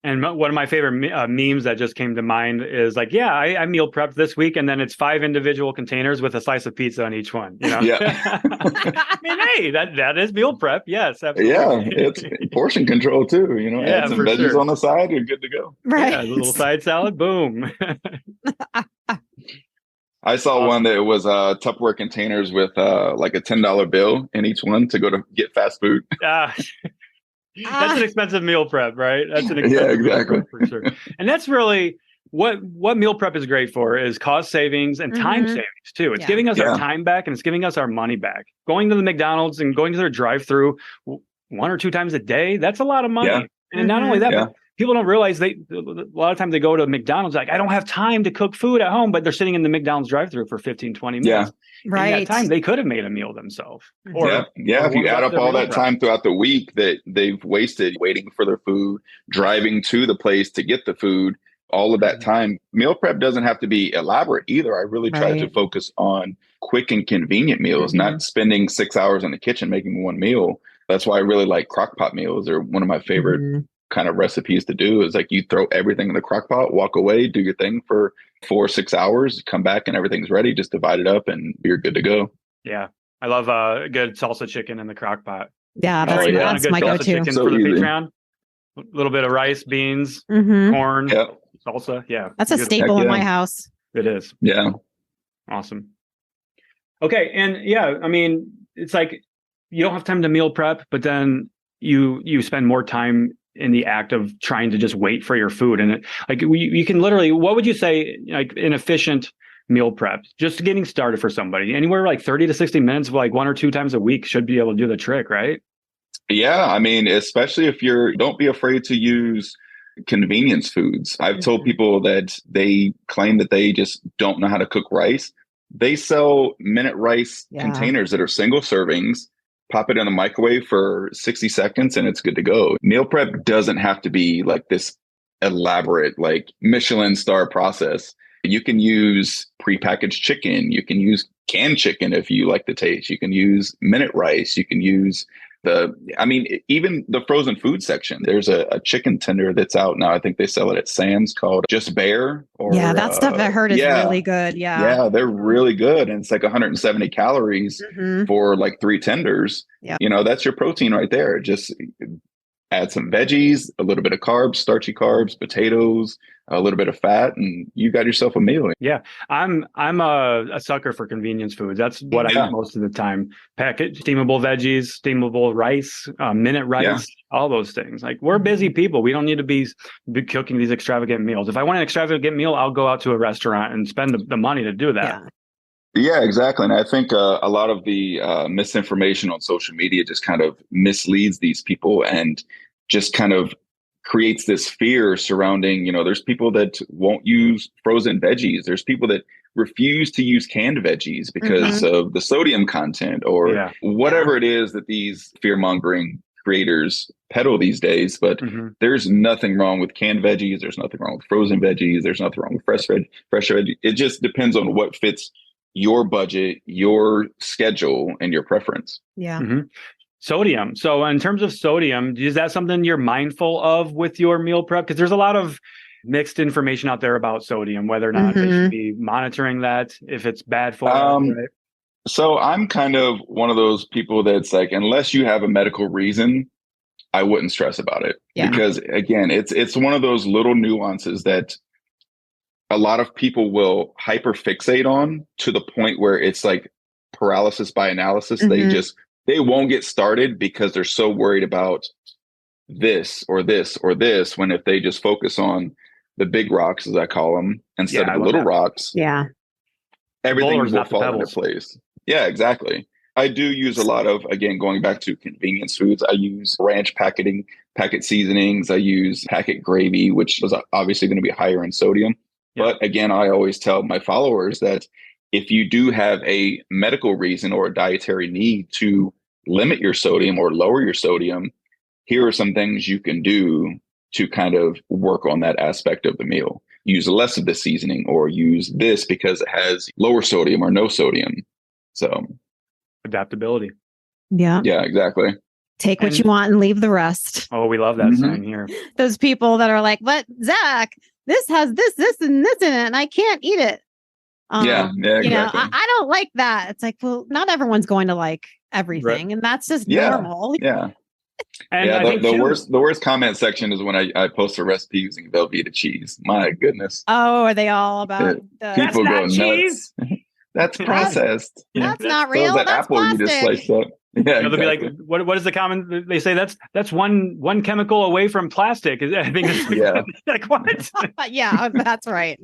And one of my favorite memes that just came to mind is like, I meal prepped this week, and then it's 5 individual containers with a slice of pizza on each one. You know? I mean, hey, that is meal prep. Yes, absolutely. Yeah, it's portion control too. You know, add some veggies on the side, you're good to go. Right, a little side salad, boom. I saw one that was Tupperware containers with like a $10 bill in each one to go to get fast food. That's an expensive meal prep, right? That's an expensive meal prep for sure. And that's really what meal prep is great for, is cost savings and time savings too. It's giving us our time back, and it's giving us our money back. Going to the McDonald's and going to their drive-through 1 or 2 times a day, that's a lot of money. And not only that, but people don't realize a lot of times they go to McDonald's like, I don't have time to cook food at home, but they're sitting in the McDonald's drive-through for 15, 20 minutes. Right. In that time, they could have made a meal themselves. Or if you add up all that time throughout the week that they've wasted waiting for their food, driving to the place to get the food, all of that time, meal prep doesn't have to be elaborate either. I really try to focus on quick and convenient meals, not spending 6 hours in the kitchen making one meal. That's why I really like crock pot meals. They're one of my favorite kind of recipes to do. Is like you throw everything in the crock pot, walk away, do your thing for 4 or 6 hours, come back and everything's ready. Just divide it up and you're good to go. Yeah. I love a good salsa chicken in the crock pot. Yeah, that's my go-to. Chicken so for the easy. Patreon. A little bit of rice, beans, corn, salsa. Yeah. That's a staple in my house. It is. Yeah. Awesome. Okay. And yeah, I mean, it's like you don't have time to meal prep, but then you spend more time in the act of trying to just wait for your food. And you can literally, what would you say, like an efficient meal prep, just getting started for somebody, anywhere like 30 to 60 minutes, like 1 or 2 times a week should be able to do the trick, right? Yeah. I mean, especially if don't be afraid to use convenience foods. I've told people that they claim that they just don't know how to cook rice. They sell minute rice containers that are single servings. Pop it in the microwave for 60 seconds and it's good to go. Meal prep doesn't have to be like this elaborate, like Michelin star process. You can use prepackaged chicken. You can use canned chicken if you like the taste. You can use minute rice. You can use even the frozen food section. There's a chicken tender that's out now. I think they sell it at Sam's called Just Bear. That stuff I heard is really good. Yeah, they're really good. And it's like 170 calories for like 3 tenders. Yeah. That's your protein right there. Just add some veggies, a little bit of carbs, starchy carbs, potatoes, a little bit of fat, and you got yourself a meal. Yeah, I'm a sucker for convenience foods. That's what I eat most of the time. Steamable veggies, steamable rice, minute rice, all those things. Like we're busy people. We don't need to be cooking these extravagant meals. If I want an extravagant meal, I'll go out to a restaurant and spend the money to do that. Yeah, exactly. And I think a lot of the misinformation on social media just kind of misleads these people and just kind of creates this fear surrounding, there's people that won't use frozen veggies. There's people that refuse to use canned veggies because of the sodium content or whatever it is that these fear-mongering creators peddle these days. But there's nothing wrong with canned veggies. There's nothing wrong with frozen veggies. There's nothing wrong with fresh veggies. It just depends on what fits your budget, your schedule, and your preference. Yeah. Sodium. So in terms of sodium, is that something you're mindful of with your meal prep? Because there's a lot of mixed information out there about sodium, whether or not they should be monitoring that, if it's bad for them, right? So I'm kind of one of those people that's like, unless you have a medical reason, I wouldn't stress about it. Because again, it's one of those little nuances that a lot of people will hyperfixate on to the point where it's like paralysis by analysis. They won't get started because they're so worried about this or this or this, when if they just focus on the big rocks, as I call them, instead of the little rocks, everything will fall into place. Yeah, exactly. I do use a lot of, again, going back to convenience foods, I use ranch packet seasonings. I use packet gravy, which is obviously going to be higher in sodium. But again, I always tell my followers that if you do have a medical reason or a dietary need to limit your sodium or lower your sodium, here are some things you can do to kind of work on that aspect of the meal. Use less of the seasoning or use this because it has lower sodium or no sodium. So adaptability. Yeah. Yeah, exactly. Take what you want and leave the rest. Oh, we love that saying here. Those people that are like, but Zach, this has this, and this in it, and I can't eat it. Exactly. I don't like that. It's like, well, not everyone's going to like everything, and that's just normal. Yeah. And the worst comment section is when I post a recipe using Velveeta cheese. My goodness. Oh, are they all about people go nuts? That's processed. That's not real. That's apple plastic. You just sliced up. Yeah, they'll be like, what is the common? They say that's one chemical away from plastic. I think it's like what? Yeah, that's right.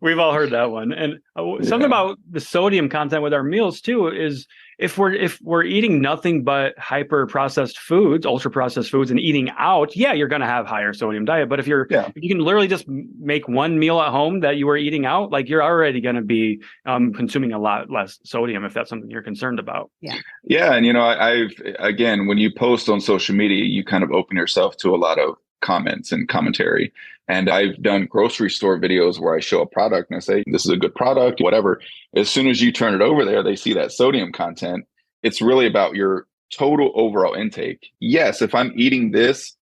We've all heard that one. And something about the sodium content with our meals too is if we're eating nothing but hyper processed foods, ultra processed foods, and eating out, you're going to have higher sodium diet. But if you can literally just make one meal at home that you are eating out, like you're already going to be consuming a lot less sodium if that's something you're concerned about. Yeah. And, I've, again, when you post on social media, you kind of open yourself to a lot of comments and commentary. And I've done grocery store videos where I show a product and I say, this is a good product, whatever. As soon as you turn it over there, they see that sodium content. It's really about your total overall intake, yes, if I'm eating this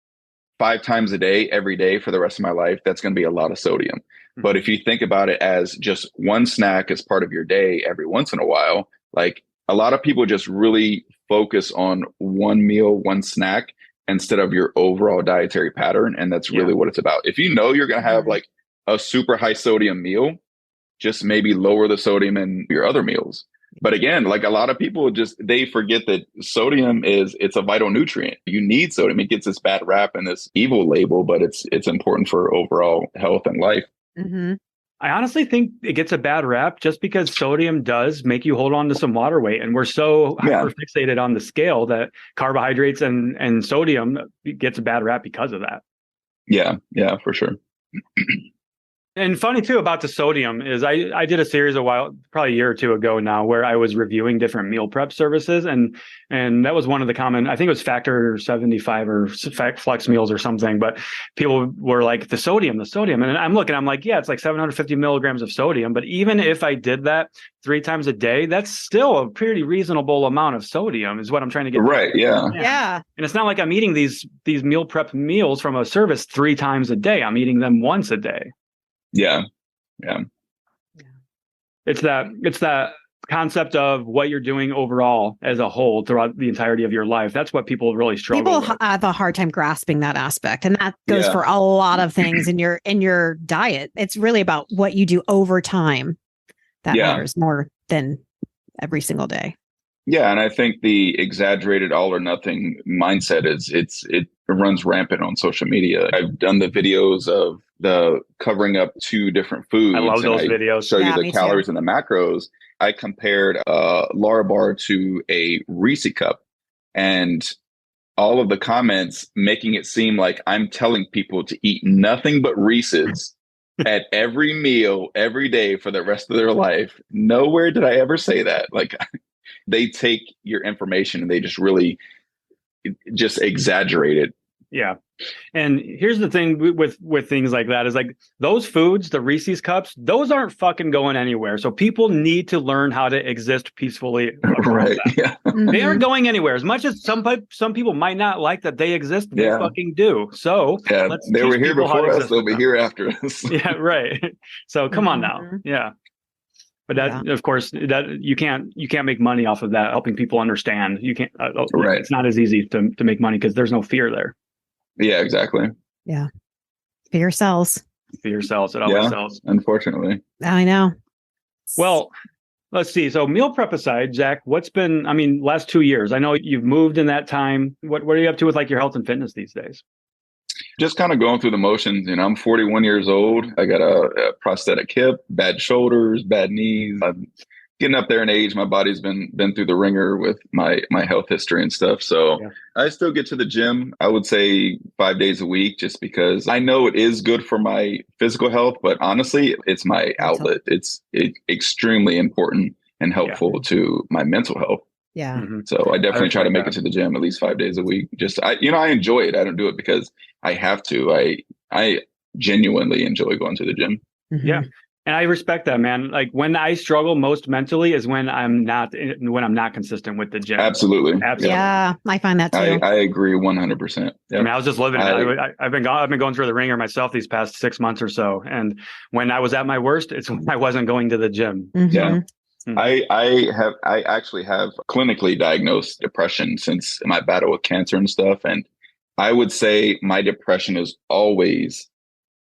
5 times a day, every day for the rest of my life, that's going to be a lot of sodium. But if you think about it as just one snack as part of your day every once in a while, like a lot of people just really focus on one meal, one snack instead of your overall dietary pattern. And that's really what it's about. If you know you're going to have like a super high sodium meal, just maybe lower the sodium in your other meals. But again, like a lot of people they forget that sodium it's a vital nutrient. You need sodium. It gets this bad rap and this evil label, but it's important for overall health and life. Mm-hmm. I honestly think it gets a bad rap just because sodium does make you hold on to some water weight. And we're so hyper fixated on the scale that carbohydrates and sodium gets a bad rap because of that. Yeah, for sure. And funny too about the sodium is I did a series probably a year or two ago now, where I was reviewing different meal prep services, and that was one of the common, I think it was Factor 75 or Flex Meals or something, but people were like the sodium, and I'm like, yeah, it's like 750 milligrams of sodium, but even if I did that 3 times a day, that's still a pretty reasonable amount of sodium, is what I'm trying to get. Right. Yeah. And it's not like I'm eating these meal prep meals from a service 3 times a day. I'm eating them once a day. Yeah. It's that concept of what you're doing overall as a whole throughout the entirety of your life. That's what people really struggle with. People have a hard time grasping that aspect. And that goes for a lot of things in your diet. It's really about what you do over time that matters more than every single day. Yeah. And I think the exaggerated all or nothing mindset it runs rampant on social media. I've done the videos of the covering up 2 different foods. I love those videos. Show you the calories and the macros. I compared a Larabar to a Reese cup, and all of the comments making it seem like I'm telling people to eat nothing but Reese's at every meal, every day for the rest of their life. Nowhere did I ever say that. Like, they take your information and they just really just exaggerate it. Yeah. And here's the thing with things like that is like those foods, the Reese's cups, those aren't fucking going anywhere. So people need to learn how to exist peacefully. Right. Yeah. They aren't going anywhere. As much as some people might not like that they exist, they fucking do. So they were here before us, they'll be here after us. Yeah, right. So come on now. Yeah. But that, of course, that you can't make money off of that, helping people understand. You can't. Right. It's not as easy to make money because there's no fear there. Yeah, exactly. Yeah. Fear sells. Fear sells. It always sells. Unfortunately. I know. Well, let's see. So meal prep aside, Zach, last 2 years, I know you've moved in that time. What are you up to with like your health and fitness these days? Just kind of going through the motions. I'm 41 years old. I got a prosthetic hip, bad shoulders, bad knees. I'm getting up there in age. My body's been through the ringer with my health history and stuff. So I still get to the gym, I would say 5 days a week, just because I know it is good for my physical health, but honestly, it's my outlet. It's extremely important and helpful to my mental health. Yeah. Mm-hmm. So I definitely try to make it to the gym at least 5 days a week. Just, I enjoy it. I don't do it because I have to. I genuinely enjoy going to the gym. Mm-hmm. Yeah. And I respect that, man. Like when I struggle most mentally is when I'm not consistent with the gym. Absolutely. Yeah, I find that too. I agree 100%. Yep. I mean, I was just living it. I've been going through the ringer myself these past 6 months or so. And when I was at my worst, it's when I wasn't going to the gym. Mm-hmm. Yeah. Mm-hmm. I actually have clinically diagnosed depression since my battle with cancer and stuff. And I would say my depression is always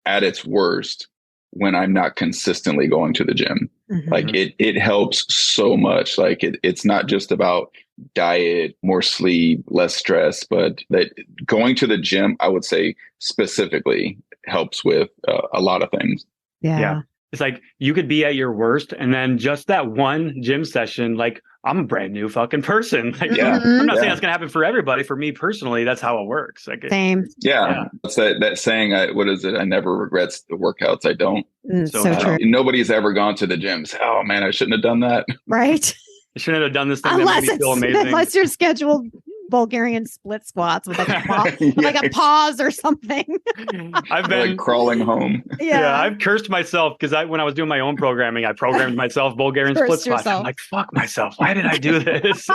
at its worst when I'm not consistently going to the gym. Mm-hmm. Like it helps so much. Like it's not just about diet, more sleep, less stress, but that going to the gym, I would say specifically helps with a lot of things. Yeah. It's like you could be at your worst and then just that one gym session, like I'm a brand new fucking person. Like, I'm not saying that's going to happen for everybody. For me personally, that's how it works. Like, same. Yeah. It's that saying, what is it? I never regret the workouts I don't. So true. Nobody's ever gone to the gym and said, oh man, I shouldn't have done that. Right. I shouldn't have done this thing that made me feel amazing. Unless you're scheduled Bulgarian split squats with like a pause or something. I've been like crawling home. Yeah, I've cursed myself because when I was doing my own programming, I programmed myself Bulgarian split squats. I'm like, fuck myself. Why did I do this?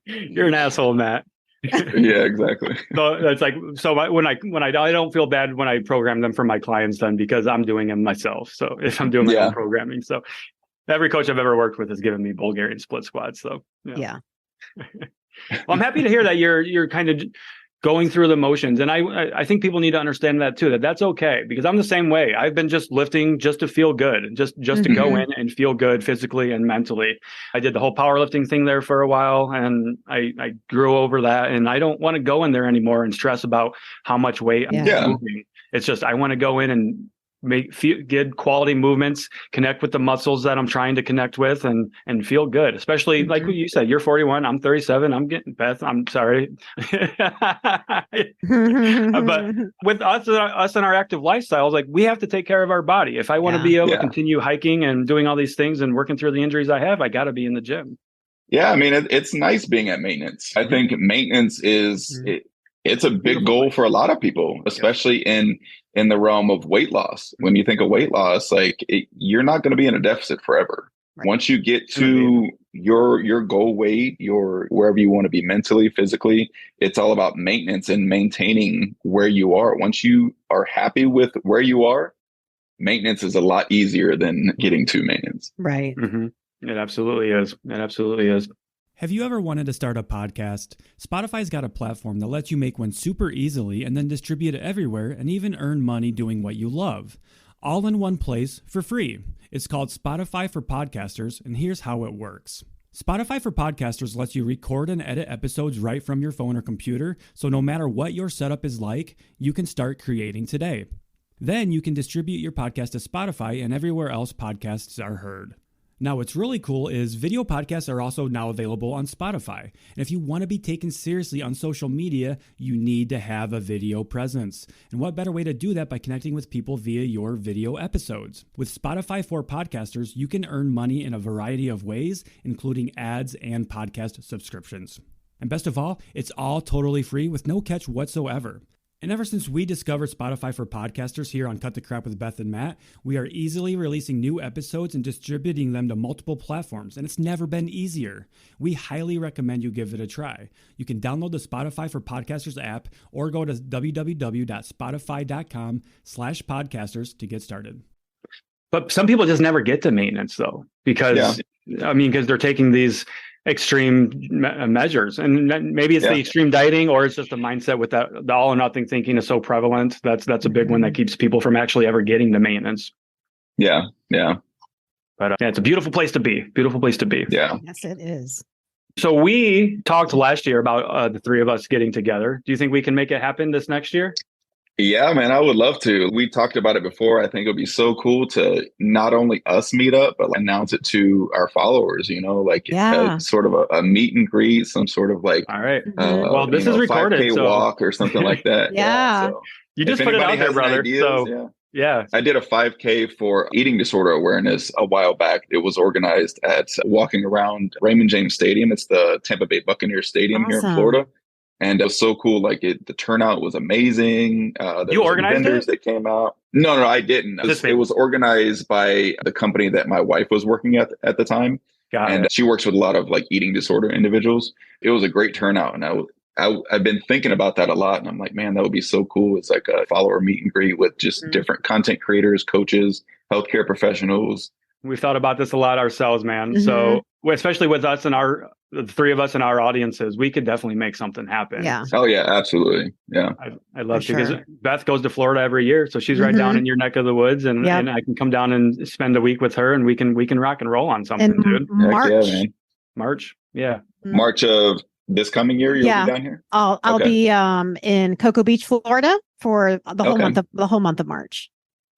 You're an asshole, Matt. Yeah, exactly. So that's like, when I don't feel bad when I program them for my clients then, because I'm doing them myself. So if I'm doing my own programming, so every coach I've ever worked with has given me Bulgarian split squats. So Yeah. Well, I'm happy to hear that you're kind of going through the motions. And I think people need to understand that too, that's okay, because I'm the same way. I've been just lifting just to feel good, just to go in and feel good physically and mentally. I did the whole powerlifting thing there for a while, and I grew over that, and I don't want to go in there anymore and stress about how much weight I'm moving. It's just, I want to go in and feel good quality movements, connect with the muscles that I'm trying to connect with, and feel good. Especially like what you said, you're 41, I'm 37. I'm getting, Beth, I'm sorry. But with us and our active lifestyles, like, we have to take care of our body. If I want to be able to continue hiking and doing all these things and working through the injuries I have, I got to be in the gym. Yeah, I mean, it's nice being at maintenance. I think maintenance is it's a big goal for a lot of people, especially in the realm of weight loss. When you think of weight loss, like, you're not going to be in a deficit forever. Right. Once you get to your goal weight, your wherever you want to be mentally, physically, it's all about maintenance and maintaining where you are. Once you are happy with where you are, maintenance is a lot easier than getting to maintenance. Right. It absolutely is. It absolutely is. Have you ever wanted to start a podcast? Spotify's got a platform that lets you make one super easily and then distribute it everywhere and even earn money doing what you love. All in one place for free. It's called Spotify for Podcasters, and here's how it works. Spotify for Podcasters lets you record and edit episodes right from your phone or computer, so no matter what your setup is like, you can start creating today. Then you can distribute your podcast to Spotify and everywhere else podcasts are heard. Now, what's really cool is video podcasts are also now available on Spotify. And if you want to be taken seriously on social media, you need to have a video presence. And what better way to do that by connecting with people via your video episodes? With Spotify for Podcasters, you can earn money in a variety of ways, including ads and podcast subscriptions. And best of all, it's all totally free with no catch whatsoever. And ever since we discovered Spotify for Podcasters here on Cut the Crap with Beth and Matt, we are easily releasing new episodes and distributing them to multiple platforms, and it's never been easier. We highly recommend you give it a try. You can download the Spotify for Podcasters app or go to www.spotify.com/podcasters to get started. But some people just never get to maintenance, though, because they're taking these extreme measures, and maybe it's the extreme dieting, or it's just a mindset with that the all or nothing thinking is so prevalent. That's a big one that keeps people from actually ever getting to maintenance. But it's a beautiful place to be. Yes, it is. So we talked last year about the three of us getting together. Do you think we can make it happen this next year? Yeah, man, I would love to. We talked about it before. I think it would be so cool to not only us meet up, but announce it to our followers, sort of a meet and greet, some sort of like, all right. Well, this is recorded. 5K walk or something like that. So you just put it out there, brother. Ideas, I did a 5K for eating disorder awareness a while back. It was organized at Walking Around Raymond James Stadium. It's the Tampa Bay Buccaneers Stadium here in Florida. And it was so cool. Like the turnout was amazing. You organized vendors that came out. No, I didn't. It was organized by the company that my wife was working at the time. And she works with a lot of like eating disorder individuals. It was a great turnout. And I've been thinking about that a lot. And I'm like, man, that would be so cool. It's like a follower meet and greet with just different content creators, coaches, healthcare professionals. We've thought about this a lot ourselves, man. So especially with us and the three of us and our audiences, we could definitely make something happen. Yeah. Oh yeah, absolutely. Yeah. I'd love to, because Beth goes to Florida every year. So she's right down in your neck of the woods, and I can come down and spend a week with her, and we can rock and roll on something, dude. March. Heck yeah, man. March. Yeah. March of this coming year, you'll be down here? I'll be in Cocoa Beach, Florida for the whole month of March.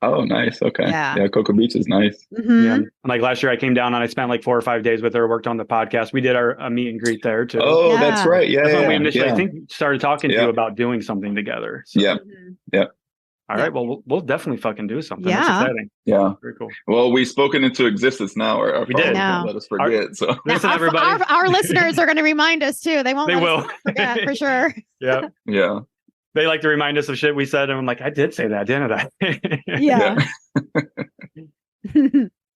Oh, nice. Okay. Yeah. Cocoa Beach is nice. Yeah. Like last year I came down and I spent like 4 or 5 days with her, worked on the podcast. We did a meet and greet there too. Oh, that's right. Yeah. That's when we initially, I think, started talking to you about doing something together. So. Yeah. All right. Well, we'll definitely fucking do something. Yeah. That's exciting. Yeah. Very cool. Well, we've spoken into existence now. We did. Let us forget. Listen, everybody. Our listeners are going to remind us too. They won't. They will. Forget, for sure. Yeah. They like to remind us of shit we said, and I'm like, I did say that, didn't I? Yeah.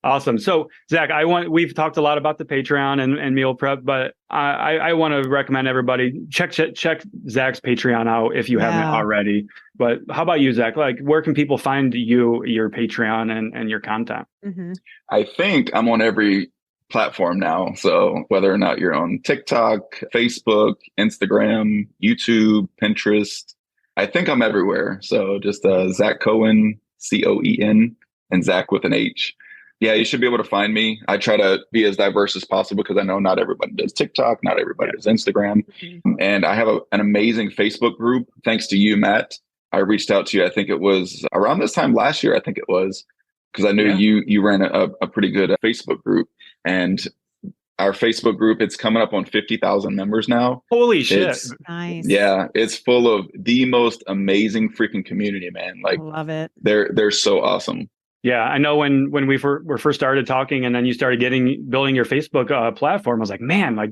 Awesome. So Zach, we've talked a lot about the Patreon and meal prep, but I want to recommend everybody check Zach's Patreon out if you haven't already. But how about you, Zach? Like, where can people find you, your Patreon and your content? Mm-hmm. I think I'm on every platform now. So whether or not you're on TikTok, Facebook, Instagram, YouTube, Pinterest, I think I'm everywhere. So just Zach Coen, Coen, and Zach with an H. Yeah, you should be able to find me. I try to be as diverse as possible because I know not everybody does TikTok, not everybody does Instagram. Mm-hmm. And I have an amazing Facebook group. Thanks to you, Matt. I reached out to you. I think it was around this time last year, I think it was, because I knew you ran a pretty good Facebook group. And our Facebook group, it's coming up on 50,000 members now. Holy shit. Nice. Yeah, it's full of the most amazing freaking community, man. Like, love it. They're so awesome. Yeah, I know when we were first started talking and then you started building your Facebook platform, I was like, man, like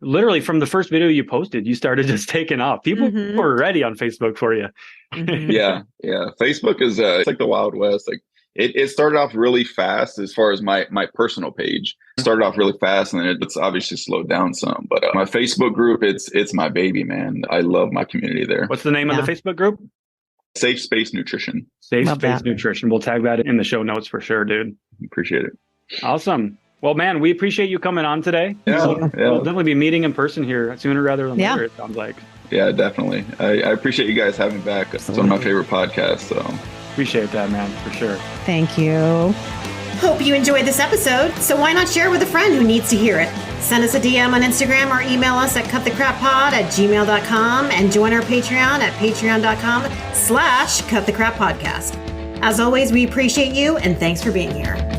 literally from the first video you posted, you started just taking off. People were ready on Facebook for you. Yeah. Facebook is it's like the Wild West. Like it started off really fast as far as my personal page. It started off really fast and then it's obviously slowed down some. But my Facebook group, it's my baby, man. I love my community there. What's the name of the Facebook group? Safe Space Nutrition. Safe Space Nutrition. We'll tag that in the show notes for sure, dude. Appreciate it. Awesome. Well, man, we appreciate you coming on today. Yeah, We'll definitely be meeting in person here sooner rather than later, it sounds like. Yeah, definitely. I appreciate you guys having me back. It's one of my favorite podcasts. So appreciate that, man, for sure. Thank you. Hope you enjoyed this episode, so why not share with a friend who needs to hear it? Send us a DM on Instagram or email us at cutthecrappod@gmail.com and join our Patreon at patreon.com/cutthecrappodcast. As always, we appreciate you and thanks for being here.